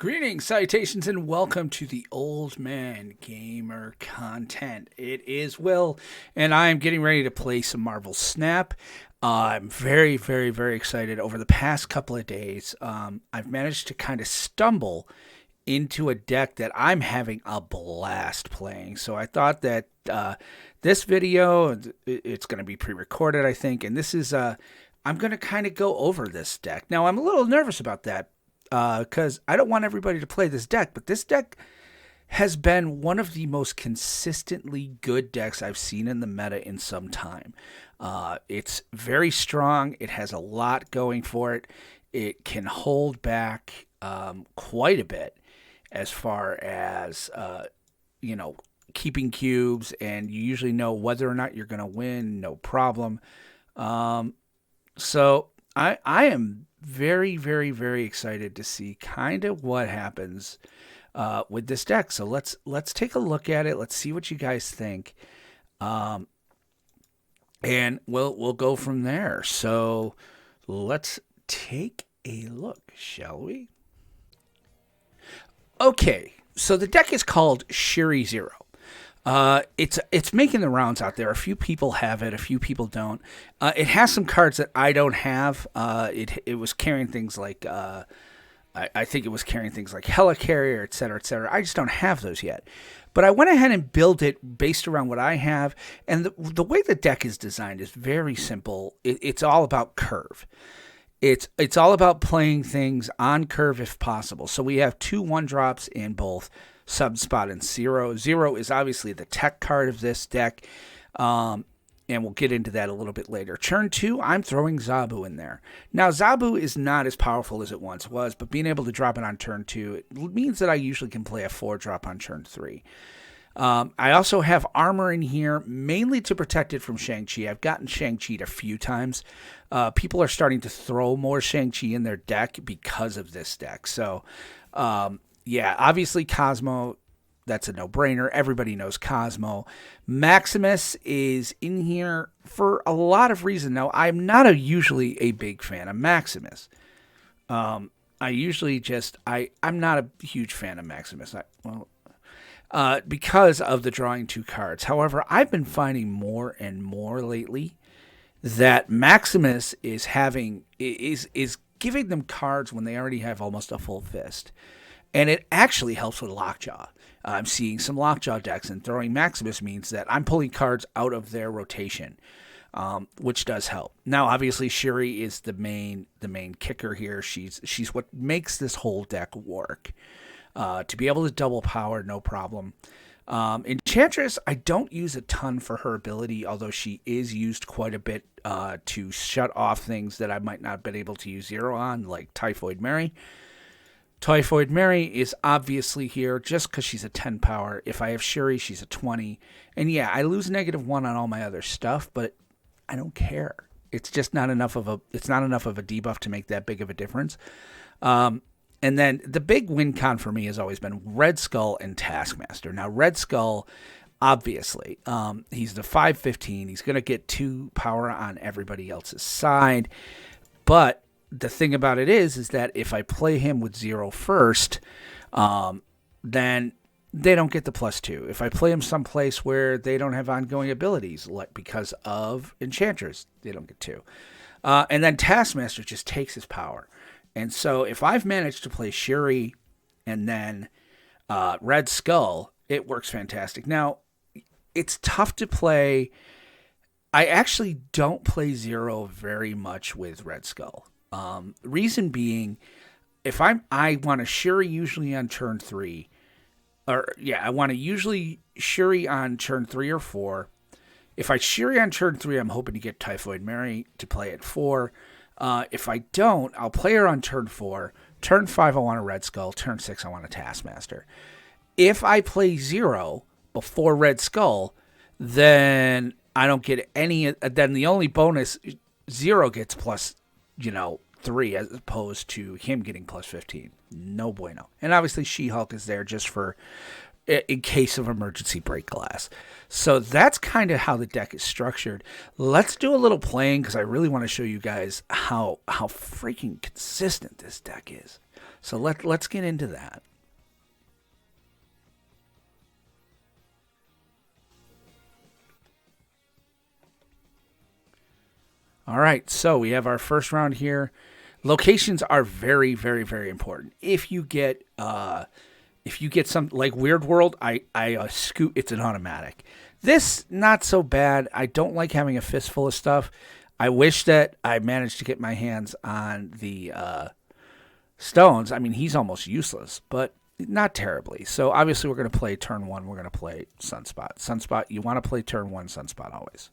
Greetings, salutations, and welcome to the Old Man Gamer content. It is Will, and I am getting ready to play some Marvel Snap. I'm very, very, very excited. Over the past couple of days, I've managed to kind of stumble into a deck that I'm having a blast playing. So I thought that this video, it's going to be pre-recorded, I think, and this is I'm going to kind of go over this deck. Now, I'm a little nervous about that because I don't want everybody to play this deck, but this deck has been one of the most consistently good decks I've seen in the meta in some time. It's very strong. It has a lot going for it. It can hold back quite a bit as far as, keeping cubes, and you usually know whether or not you're going to win, no problem. So I am very, very, very excited to see kind of what happens with this deck. So let's take a look at it. Let's see what you guys think, and we'll go from there. So let's take a look, shall we? Okay, so the deck is called Shuri Zero. It's making the rounds out there. A few people have it, a few people don't. It has some cards that I don't have. It was carrying things like I think it was carrying things like Helicarrier, etc., etc. I just don't have those yet. But I went ahead and built it based around what I have, and the way the deck is designed is very simple. It's all about curve. It's all about playing things on curve if possible. So we have 2 1-drops in both Subspot and Zero. Zero is obviously the tech card of this deck, and we'll get into that a little bit later. Turn 2, I'm throwing Zabu in there. Now, Zabu is not as powerful as it once was, but being able to drop it on turn 2, it means that I usually can play a 4-drop on turn 3. I also have armor in here, mainly to protect it from Shang-Chi. I've gotten Shang-Chi'd a few times. People are starting to throw more Shang-Chi in their deck because of this deck. So, yeah, obviously Cosmo, that's a no-brainer. Everybody knows Cosmo. Maximus is in here for a lot of reasons. Now, I'm not usually a big fan of Maximus. I'm not a huge fan of Maximus. Because of the drawing 2 cards. However, I've been finding more and more lately that Maximus is giving them cards when they already have almost a full fist. And it actually helps with Lockjaw. I'm seeing some Lockjaw decks, and throwing Maximus means that I'm pulling cards out of their rotation, which does help. Now, obviously, Shuri is the main kicker here. She's what makes this whole deck work. To be able to double power, no problem. Enchantress, I don't use a ton for her ability, although she is used quite a bit to shut off things that I might not have been able to use Zero on, like Typhoid Mary. Typhoid Mary is obviously here just because she's a 10 power. If I have Shuri, she's a 20. And yeah, I lose -1 on all my other stuff, but I don't care. It's just not enough of a debuff to make that big of a difference. And then the big win con for me has always been Red Skull and Taskmaster. Now, Red Skull, obviously, he's the 5/15. He's going to get 2 power on everybody else's side. But the thing about it is that if I play him with Zero first, then they don't get the +2. If I play him someplace where they don't have ongoing abilities, like because of Enchantress, they don't get 2. And then Taskmaster just takes his power. And so if I've managed to play Shuri and then Red Skull, it works fantastic. Now, it's tough to play. I actually don't play Zero very much with Red Skull. Reason being, if I want to Shuri usually on turn 3, I want to usually Shuri on turn 3 or 4. If I Shuri on turn 3, I'm hoping to get Typhoid Mary to play at 4. If I don't, I'll play her on turn 4. Turn 5, I want a Red Skull. Turn 6, I want a Taskmaster. If I play Zero before Red Skull, then I don't get any. Then the only bonus, Zero gets +3 as opposed to him getting +15. No bueno. And obviously She-Hulk is there just for in case of emergency break glass. So that's kind of how the deck is structured. Let's do a little playing because I really want to show you guys how freaking consistent this deck is. So let's get into that. All right, so we have our first round here. Locations are very, very, very important. If you get some like Weird World, I scoot. It's an automatic. This not so bad. I don't like having a fistful of stuff. I wish that I managed to get my hands on the stones. I mean, he's almost useless, but not terribly. So obviously, we're going to play turn one. We're going to play Sunspot. Sunspot. You want to play turn one Sunspot always,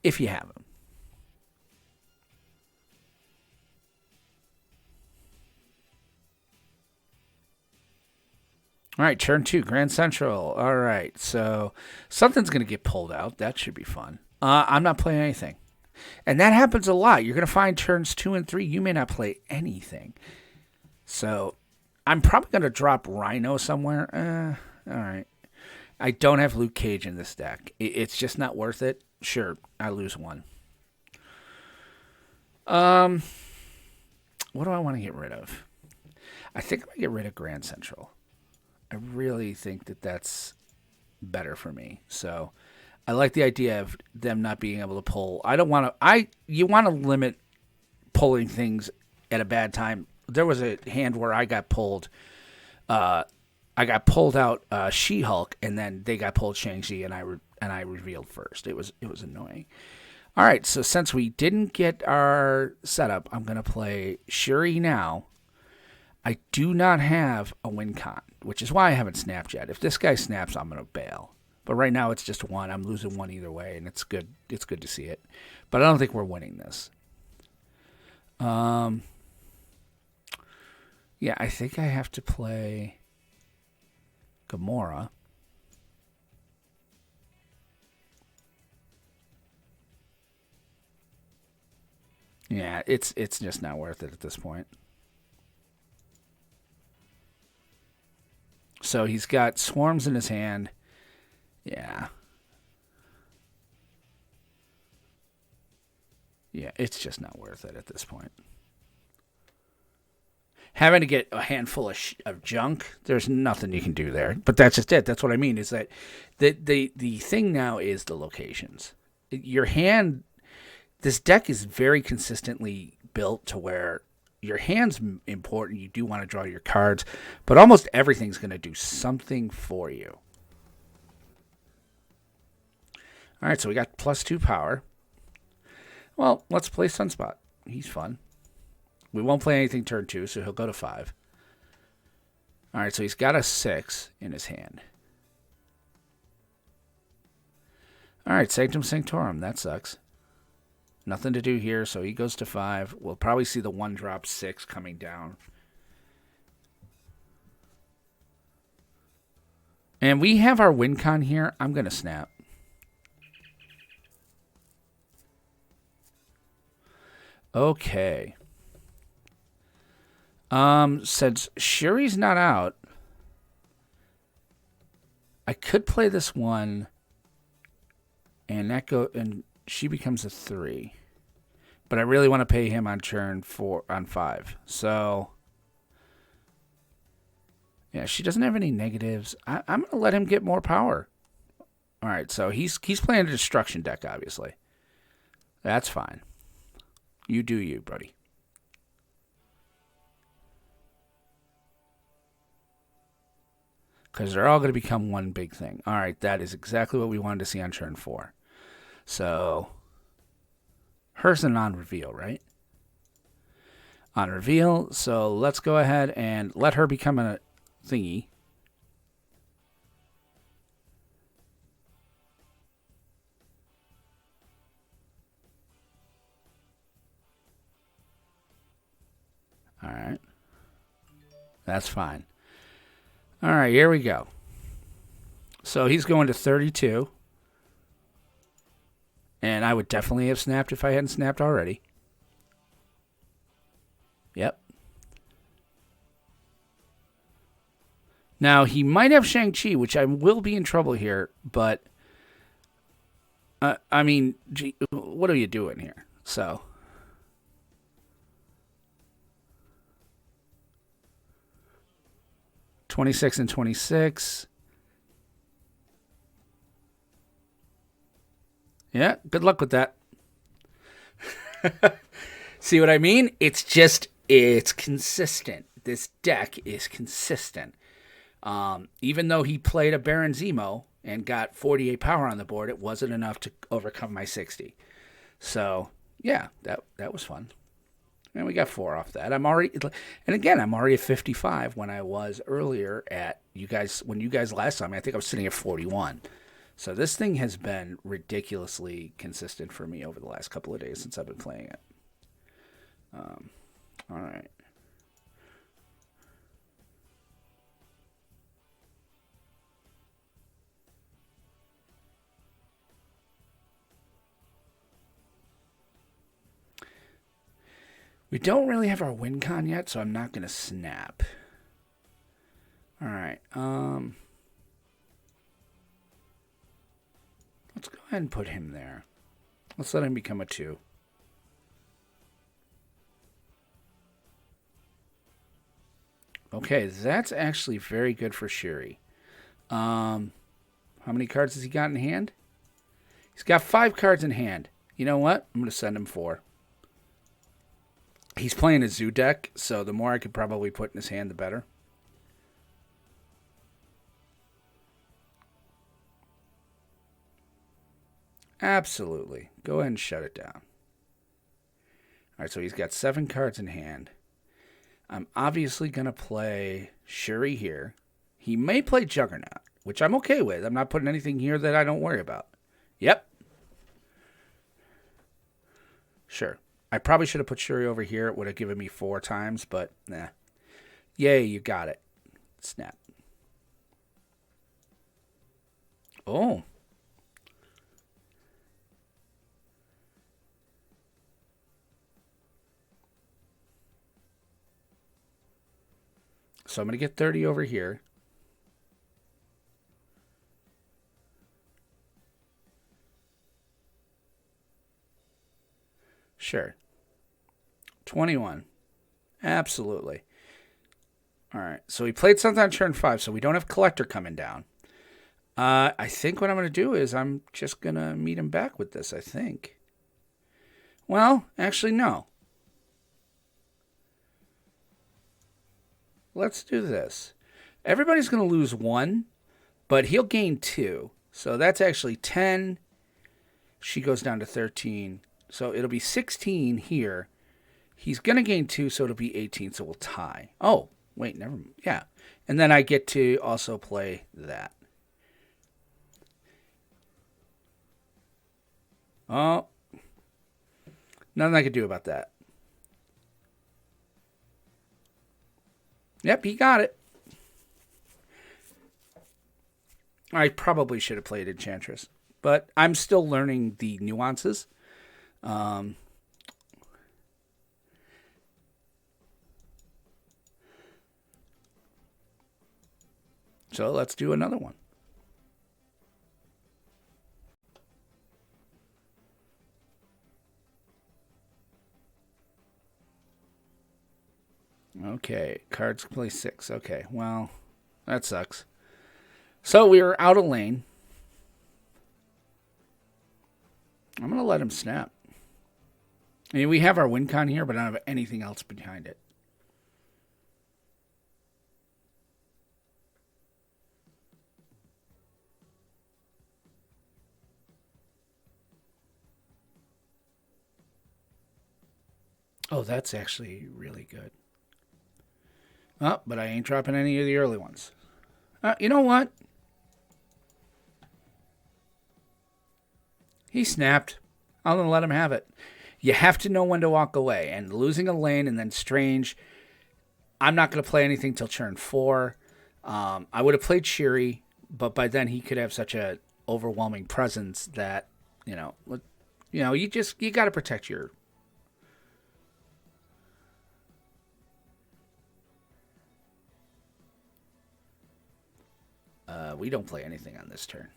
if you have him. All right, turn two, Grand Central. All right, so something's going to get pulled out. That should be fun. I'm not playing anything. And that happens a lot. You're going to find turns two and three, you may not play anything. So I'm probably going to drop Rhino somewhere. All right. I don't have Luke Cage in this deck. It's just not worth it. Sure, I lose one. What do I want to get rid of? I think I'm going to get rid of Grand Central. I really think that that's better for me. So I like the idea of them not being able to pull. I don't want to. You want to limit pulling things at a bad time. There was a hand where I got pulled. I got pulled out She-Hulk, and then they got pulled Shang-Chi, and I revealed first. It was annoying. All right, so since we didn't get our setup, I'm gonna play Shuri now. I do not have a win con, which is why I haven't snapped yet. If this guy snaps, I'm going to bail. But right now it's just one. I'm losing one either way, and it's good. It's good to see it. But I don't think we're winning this. Yeah, I think I have to play Gamora. Yeah, it's just not worth it at this point. So he's got swarms in his hand. Yeah. Yeah, it's just not worth it at this point. Having to get a handful of junk, there's nothing you can do there. But that's just it. That's what I mean. Is that the thing now is the locations. Your hand, this deck is very consistently built to where your hand's important. You do want to draw your cards, but almost everything's going to do something for you. All right, so we got +2 power. Well, let's play Sunspot. He's fun. We won't play anything turn two, so he'll go to 5. All right, so he's got a 6 in his hand. All right, Sanctum Sanctorum. That sucks. Nothing to do here, so he goes to 5. We'll probably see the 1-drop 6 coming down. And we have our win con here. I'm going to snap. Okay. Since Shuri's not out, I could play this one, and she becomes a 3. But I really want to pay him on turn 4 on 5. So yeah, she doesn't have any negatives. I'm gonna let him get more power. All right, so he's playing a destruction deck, obviously. That's fine. You do you, buddy. Because they're all going to become one big thing. All right, that is exactly what we wanted to see on turn 4. So, hers a non-reveal, right? On reveal, so let's go ahead and let her become a thingy. All right. That's fine. All right, here we go. So he's going to 32. And I would definitely have snapped if I hadn't snapped already. Yep. Now, he might have Shang-Chi, which I will be in trouble here, but I mean, gee, what are you doing here? So 26 and 26. Yeah, good luck with that. See what I mean? It's consistent. This deck is consistent. Even though he played a Baron Zemo and got 48 power on the board, it wasn't enough to overcome my 60. So, yeah, that was fun. And we got 4 off that. I'm already at 55 when I was earlier at you guys, when you guys last saw me, I think I was sitting at 41. So this thing has been ridiculously consistent for me over the last couple of days since I've been playing it. All right. We don't really have our win con yet, so I'm not going to snap. All right. Let's go ahead and put him there. Let's let him become a 2. Okay, that's actually very good for Shuri. How many cards has he got in hand? He's got 5 cards in hand. You know what? I'm going to send him 4. He's playing a zoo deck, so the more I could probably put in his hand, the better. Absolutely. Go ahead and shut it down. All right, so he's got 7 cards in hand. I'm obviously going to play Shuri here. He may play Juggernaut, which I'm okay with. I'm not putting anything here that I don't worry about. Yep. Sure. I probably should have put Shuri over here. It would have given me 4 times, but nah. Yay, you got it. Snap. Oh. So I'm going to get 30 over here. Sure. 21. Absolutely. All right. So he played something on turn 5, so we don't have Collector coming down. I think what I'm going to do is I'm just going to meet him back with this, I think. Well, actually, no. Let's do this. Everybody's going to lose 1, but he'll gain 2. So that's actually 10. She goes down to 13. So it'll be 16 here. He's going to gain 2, so it'll be 18, so we'll tie. Oh, wait, never mind. Yeah. And then I get to also play that. Oh. Nothing I could do about that. Yep, he got it. I probably should have played Enchantress, but I'm still learning the nuances. So let's do another one. Okay, cards play 6. Okay, well, that sucks. So we were out of lane. I'm going to let him snap. I mean, we have our win con here, but I don't have anything else behind it. Oh, that's actually really good. Oh, but I ain't dropping any of the early ones. You know what? He snapped. I'm going to let him have it. You have to know when to walk away. And losing a lane and then Strange, I'm not going to play anything till turn 4. I would have played Shuri, but by then he could have such a overwhelming presence that, you got to protect your... we don't play anything on this turn.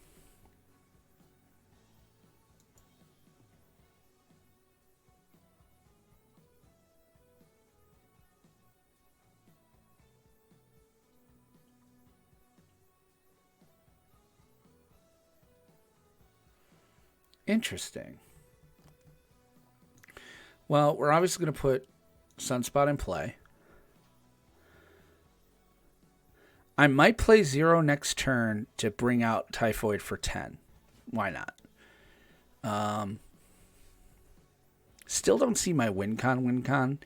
Interesting. Well, we're obviously going to put Sunspot in play. I might play 0 next turn to bring out Typhoid for 10. Why not? Still don't see my win-con.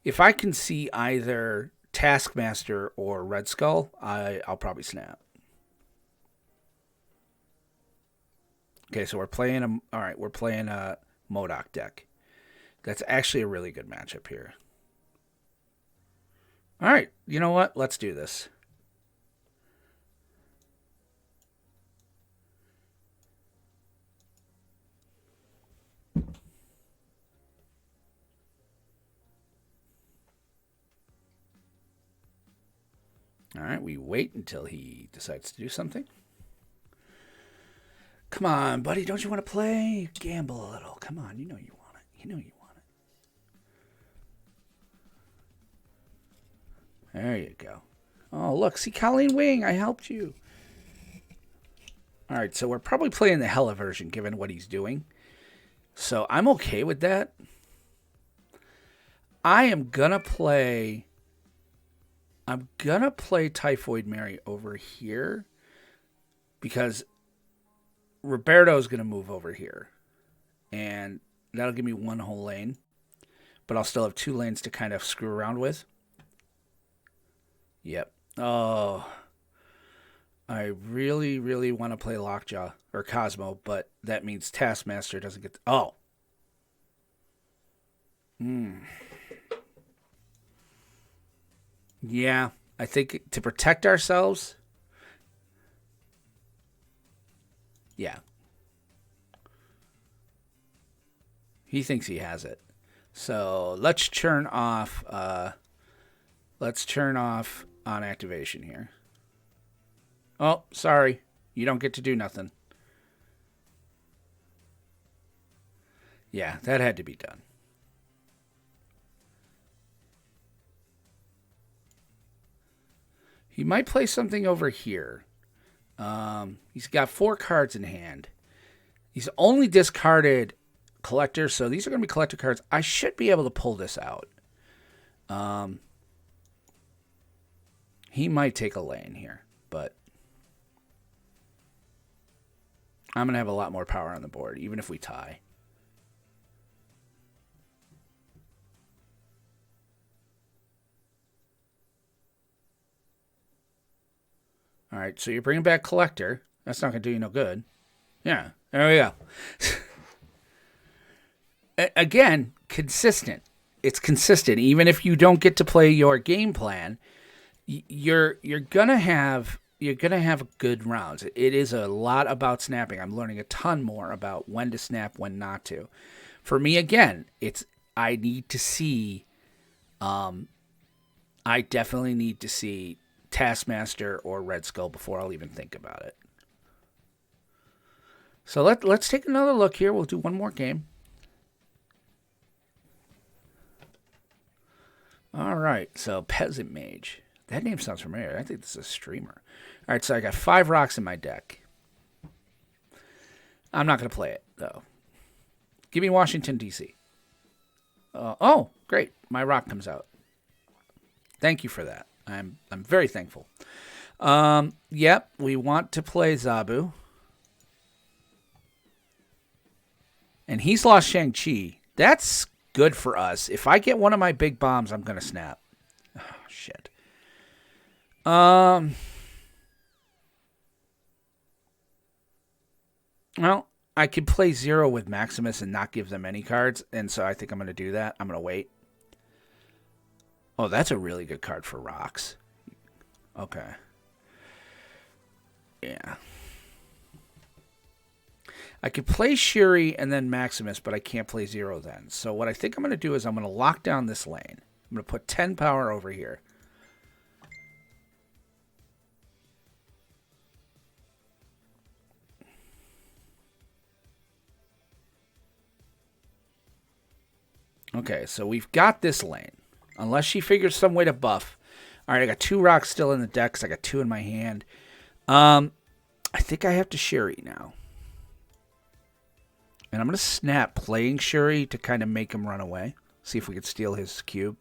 If I can see either Taskmaster or Red Skull, I'll probably snap. Okay, so we're playing a MODOK deck. That's actually a really good matchup here. All right, you know what? Let's do this. All right, we wait until he decides to do something. Come on, buddy. Don't you want to play? Gamble a little. Come on. You know you want it. You know you want it. There you go. Oh, look. See, Colleen Wing. I helped you. All right, so we're probably playing the Hela version given what he's doing. So I'm okay with that. I'm going to play Typhoid Mary over here because Roberto's going to move over here. And that'll give me one whole lane. But I'll still have 2 lanes to kind of screw around with. Yep. Oh, I really, really want to play Lockjaw or Cosmo, but that means Taskmaster doesn't get... Yeah, I think to protect ourselves... Yeah. He thinks he has it. So let's turn off on activation here. Oh, sorry. You don't get to do nothing. Yeah, that had to be done. He might play something over here. He's got 4 cards in hand. He's only discarded collector, so these are going to be collector cards. I should be able to pull this out. He might take a lane here, but I'm going to have a lot more power on the board, even if we tie. All right, so you're bringing back collector. That's not going to do you no good. Yeah, there we go. Again, consistent. It's consistent. Even if you don't get to play your game plan, you're gonna have good rounds. It is a lot about snapping. I'm learning a ton more about when to snap, when not to. For me, again, I need to see. I definitely need to see Taskmaster or Red Skull before I'll even think about it. So let's take another look here. We'll do one more game. All right, so Peasant Mage. That name sounds familiar. I think this is a streamer. All right, so I got 5 rocks in my deck. I'm not going to play it, though. Give me Washington, D.C. Oh, great. My rock comes out. Thank you for that. I'm very thankful. Yep, we want to play Zabu. And he's lost Shang-Chi. That's good for us. If I get one of my big bombs, I'm going to snap. Oh, shit. Well, I could play 0 with Maximus and not give them any cards, and so I think I'm going to do that. I'm going to wait. Oh, that's a really good card for rocks. Okay. Yeah. I could play Shuri and then Maximus, but I can't play 0 then. So what I think I'm going to do is I'm going to lock down this lane. I'm going to put 10 power over here. Okay, so we've got this lane. Unless she figures some way to buff. All right, I got 2 rocks still in the deck because I got 2 in my hand. I think I have to Shuri now. And I'm going to snap playing Shuri to kind of make him run away. See if we can steal his cube.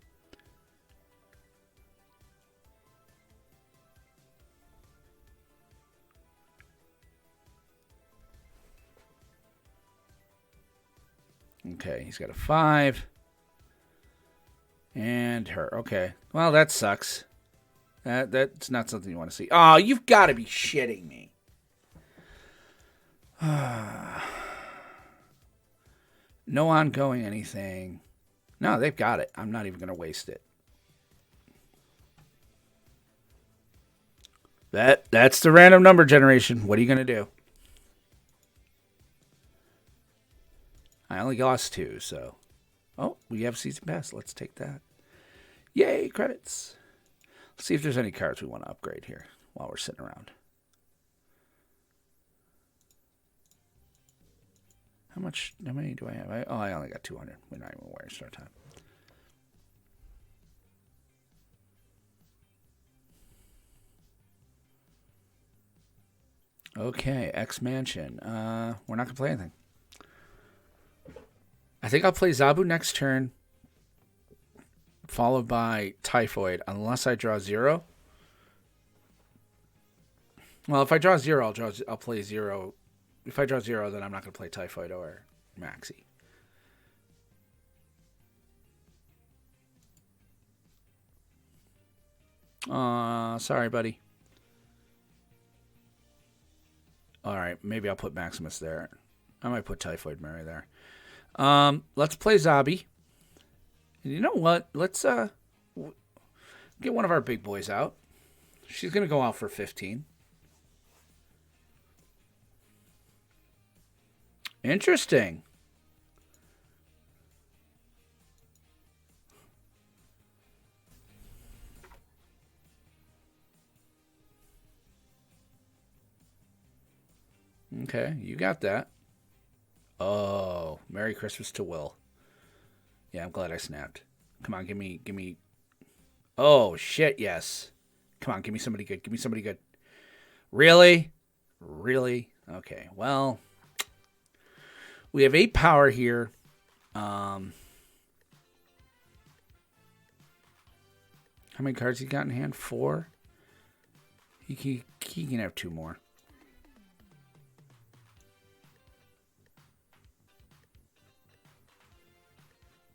Okay, he's got a 5. And her. Okay. Well, that sucks. That's not something you want to see. Oh, you've got to be shitting me. No ongoing anything. No, they've got it. I'm not even going to waste it. That's the random number generation. What are you going to do? I only lost 2, so. Oh, we have season pass. Let's take that. Yay, credits. Let's see if there's any cards we want to upgrade here while we're sitting around. How many do I have? I only got 200. We're not even wasting our time. Okay, X Mansion. We're not going to play anything. I think I'll play Zabu next turn, followed by Typhoid, unless I draw 0. Well, if I draw 0, I'll play 0. If I draw 0, then I'm not going to play Typhoid or Maxi. Sorry, buddy. All right, maybe I'll put Maximus there. I might put Typhoid Mary there. Let's play Zabi. And you know what? Let's get one of our big boys out. She's going to go out for 15. Interesting. Okay, you got that. Oh, Merry Christmas to Will. Yeah, I'm glad I snapped. Come on, give me. Oh, shit, yes. Come on, give me somebody good. Give me somebody good. Really? Really? Okay, well, we have 8 power here. How many cards he got in hand? 4? He can have 2 more.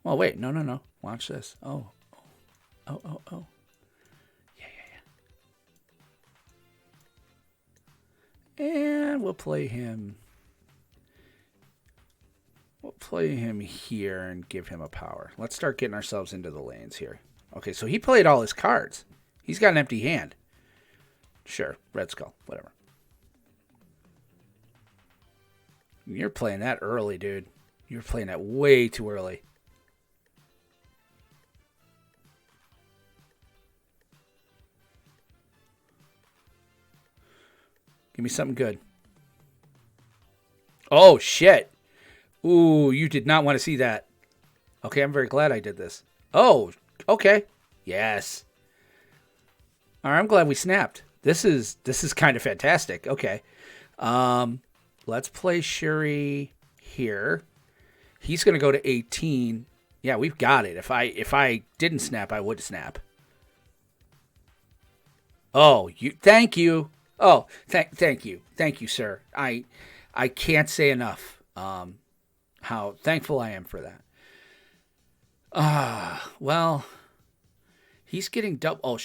Oh, wait. No. Watch this. Oh. Yeah. And we'll play him. We'll play him here and give him a power. Let's start getting ourselves into the lanes here. Okay, so he played all his cards. He's got an empty hand. Sure, Red Skull, whatever. You're playing that early, dude. You're playing that way too early. Give me something good. Oh, shit. Ooh, you did not want to see that. Okay, I'm very glad I did this. Oh, okay. Yes. All right, I'm glad we snapped. This is kind of fantastic. Okay. Let's play Shuri here. He's going to go to 18. Yeah, we've got it. If I didn't snap, I would snap. Oh, thank you. Oh, thank you. Thank you, sir. I can't say enough how thankful I am for that. Well, he's getting double. Oh,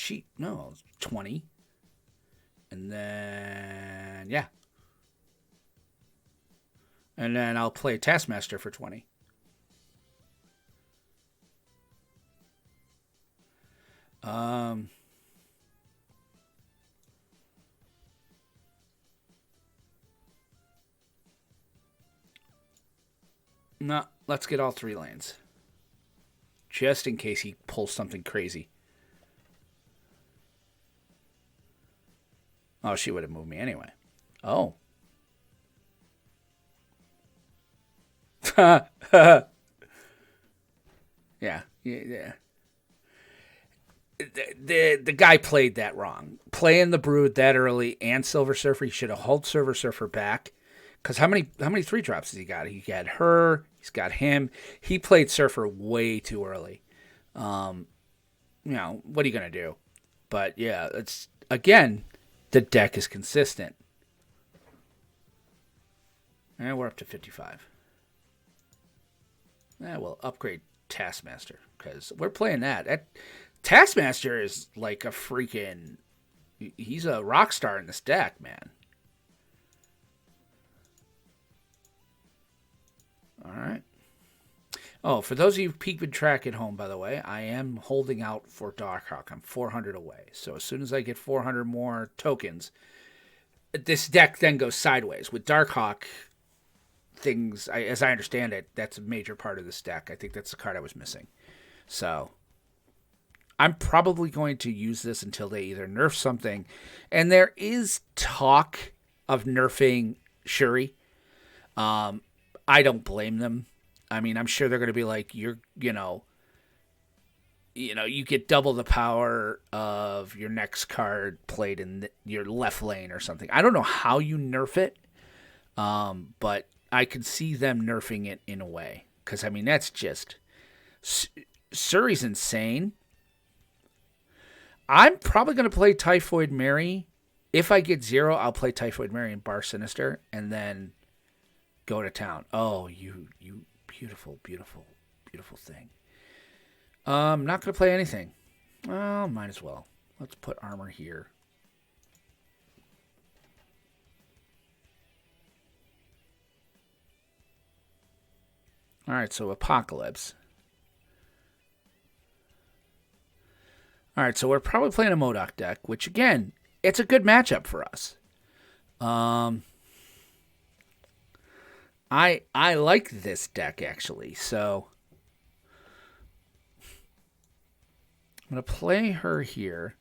20. And then, yeah. And then I'll play Taskmaster for 20. No, let's get all 3 lanes. Just in case he pulls something crazy. Oh, she would have moved me anyway. Oh. Yeah. The guy played that wrong. Playing the Brood that early and Silver Surfer, he should have held Silver Surfer back, Because how many 3-drops has he got? He got her. He's got him. He played Surfer way too early. What are you gonna do? But yeah, it's again, the deck is consistent. And we're up to 55. We'll upgrade Taskmaster because we're playing that. Taskmaster is like a freaking. He's a rock star in this deck, man. All right. Oh, for those of you keeping track at home, by the way, I am holding out for Darkhawk. I'm 400 away. So as soon as I get 400 more tokens, this deck then goes sideways. With Darkhawk, things, as I understand it, that's a major part of this deck. I think that's the card I was missing. So I'm probably going to use this until they either nerf something. And there is talk of nerfing Shuri. I don't blame them. I mean, I'm sure they're going to be like, you get double the power of your next card played in your left lane or something. I don't know how you nerf it, but I could see them nerfing it in a way. Because, I mean, that's just... Shuri's insane. I'm probably going to play Typhoid Mary. If I get 0, I'll play Typhoid Mary and Bar Sinister, and then go to town. Oh, you beautiful, beautiful, beautiful thing. I'm not going to play anything. Well, might as well. Let's put armor here. All right, so Apocalypse. All right, so we're probably playing a MODOK deck, which, again, it's a good matchup for us. I like this deck, actually, so I'm going to play her here.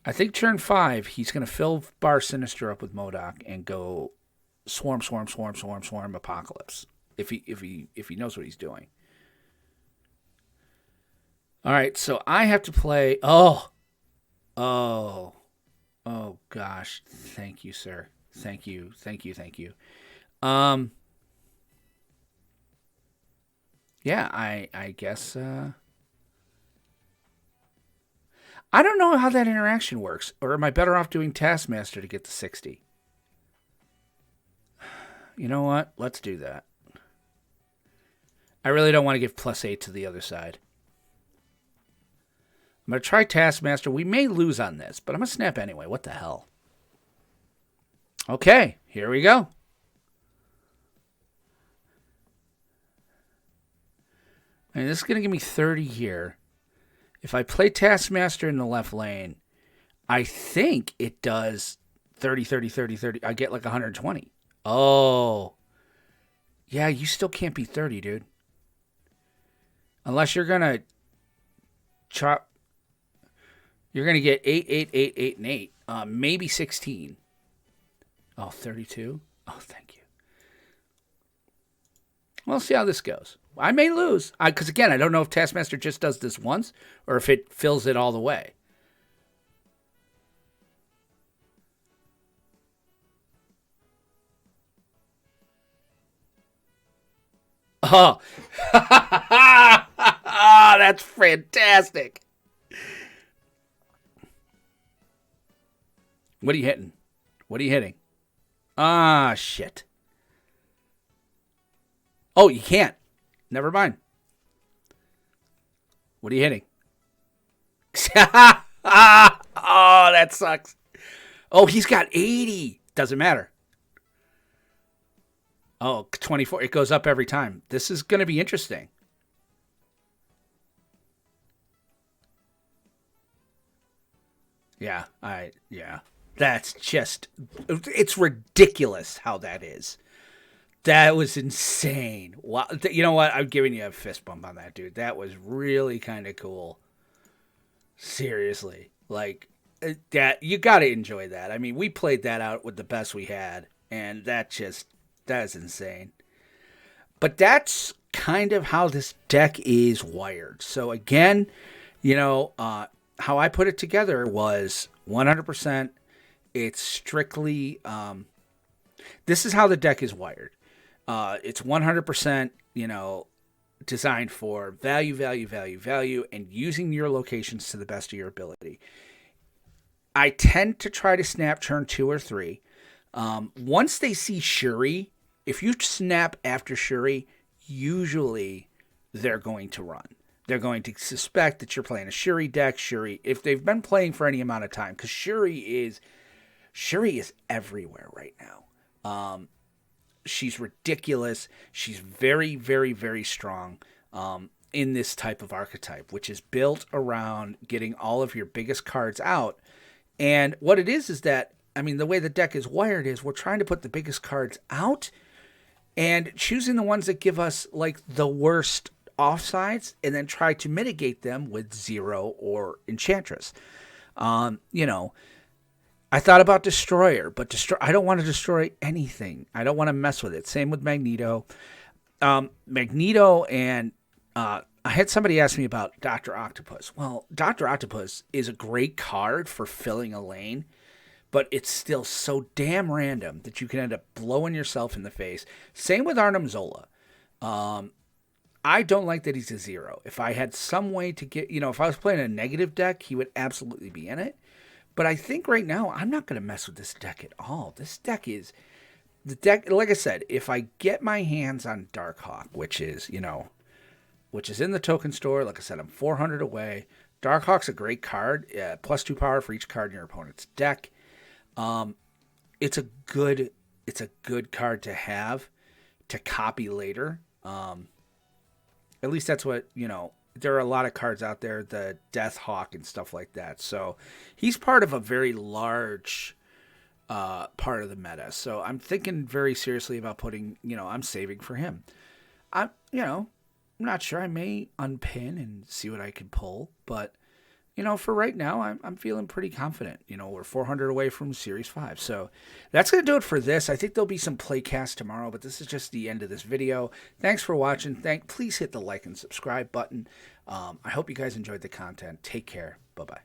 I think turn 5, he's going to fill Bar Sinister up with MODOK and go swarm Apocalypse if he knows what he's doing. All right, so I have to play. Oh gosh! Thank you, sir. Thank you. Yeah, I guess. I don't know how that interaction works, or am I better off doing Taskmaster to get the 60? You know what? Let's do that. I really don't want to give +8 to the other side. I'm going to try Taskmaster. We may lose on this, but I'm going to snap anyway. What the hell? Okay, here we go. And this is going to give me 30 here. If I play Taskmaster in the left lane, I think it does 30. I get like 120. Oh. Yeah, you still can't be 30, dude. Unless you're going to chop. You're going to get 8, 8, 8, 8, and 8. Maybe 16. Oh, 32? Oh, thank you. We'll see how this goes. I may lose. Because, again, I don't know if Taskmaster just does this once or if it fills it all the way. Oh. That's fantastic. What are you hitting? What are you hitting? Ah, shit. Oh, you can't. Never mind. What are you hitting? Oh, that sucks. Oh, he's got 80. Doesn't matter. Oh, 24. It goes up every time. This is going to be interesting. Yeah. That's just, it's ridiculous how that is. That was insane. Wow. You know what? I'm giving you a fist bump on that, dude. That was really kind of cool. Seriously. Like, that, you got to enjoy that. I mean, we played that out with the best we had, and that is insane. But that's kind of how this deck is wired. So, again, how I put it together was 100%. It's strictly this is how the deck is wired. It's 100%, designed for value, value, value, value, and using your locations to the best of your ability. I tend to try to snap turn 2 or 3. Once they see Shuri, if you snap after Shuri, usually they're going to run. They're going to suspect that you're playing a Shuri deck. Shuri, if they've been playing for any amount of time, because Shuri is everywhere right now. She's ridiculous. She's very, very, very strong in this type of archetype, which is built around getting all of your biggest cards out. And what it is that, I mean, the way the deck is wired is we're trying to put the biggest cards out and choosing the ones that give us like the worst offsides and then try to mitigate them with Zero or Enchantress. I thought about Destroyer, but I don't want to destroy anything. I don't want to mess with it. Same with Magneto. Magneto and I had somebody ask me about Dr. Octopus. Well, Dr. Octopus is a great card for filling a lane, but it's still so damn random that you can end up blowing yourself in the face. Same with Arnim Zola. I don't like that he's a 0. If I had some way to get, if I was playing a negative deck, he would absolutely be in it. But I think right now, I'm not going to mess with this deck at all. This deck is, like I said, if I get my hands on Darkhawk, which is in the token store, like I said, I'm 400 away. Darkhawk's a great card, +2 power for each card in your opponent's deck. It's a good card to have to copy later. At least that's what, there are a lot of cards out there, the Death Hawk and stuff like that. So he's part of a very large part of the meta. So I'm thinking very seriously about putting, I'm saving for him. I'm not sure. I may unpin and see what I can pull, but for right now, I'm feeling pretty confident. We're 400 away from Series 5. So that's going to do it for this. I think there'll be some playcast tomorrow, but this is just the end of this video. Thanks for watching. Please hit the like and subscribe button. I hope you guys enjoyed the content. Take care. Bye-bye.